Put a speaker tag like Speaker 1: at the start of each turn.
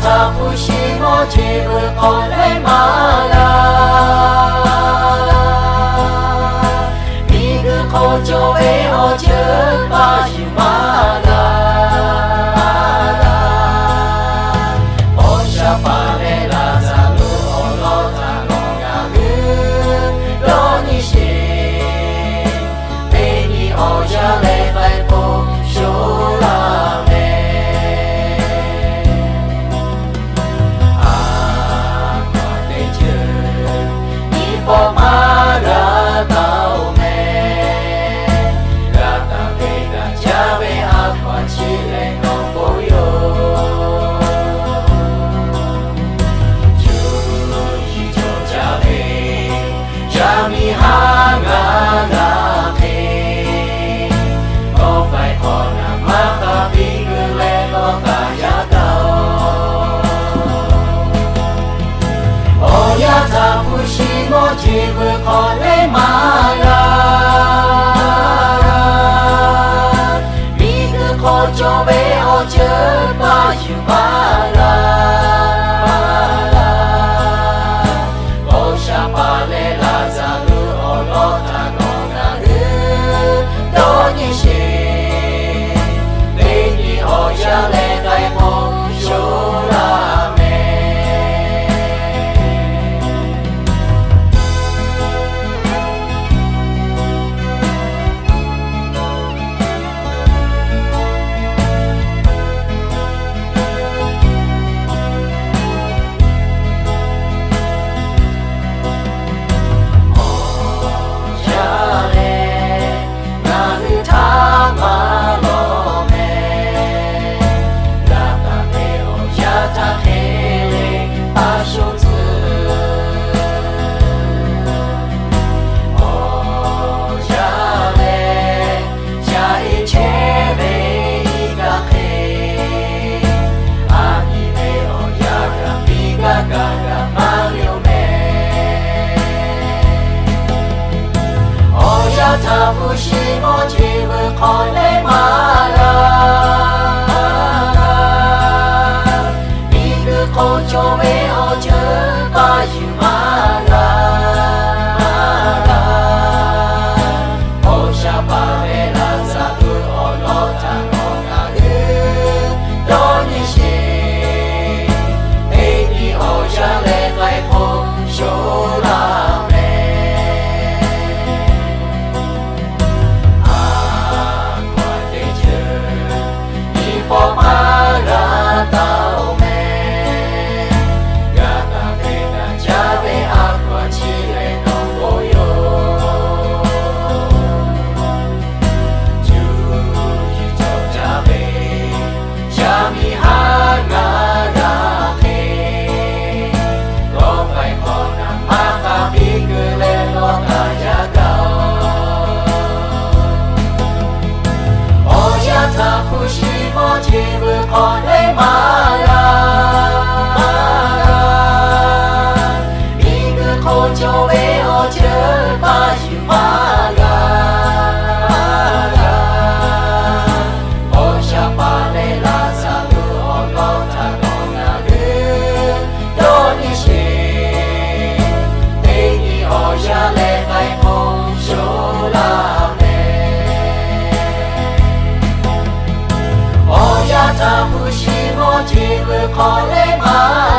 Speaker 1: ta phu shi mo chi vu con lấy ma la mi cứ khô cho về ô chớ ba chi ma la ô cha pa le la za lu ô lo ta lo ga gu lo ni shi pe ni ô cha le bai po shu la chỉ vừa có lấy mà ra vì cứ khó cho bé ô chớ ba chữ mà ra ô sa pa lê la za lu ô lo ta no na ư đó như xe bên như ô sa lê gai mô số la ta phu shi mo chi vu con lấy ma la mi cứ khô cho bé ô chớ ba chữ ma la ô sa pa ve la sa tu ô lo ta no ga ư đó như xe ê ni ô sa lê gai po số la chỉ vừa có lấy mà ra mi cứ khô cho bé ô chớ ba chữ mà ra ô sa pa lê la sa lu ô lo ta no nga ư đó như xe tê ni ô sa lê gai po số la ta phu shi mo chi vu con lấy ma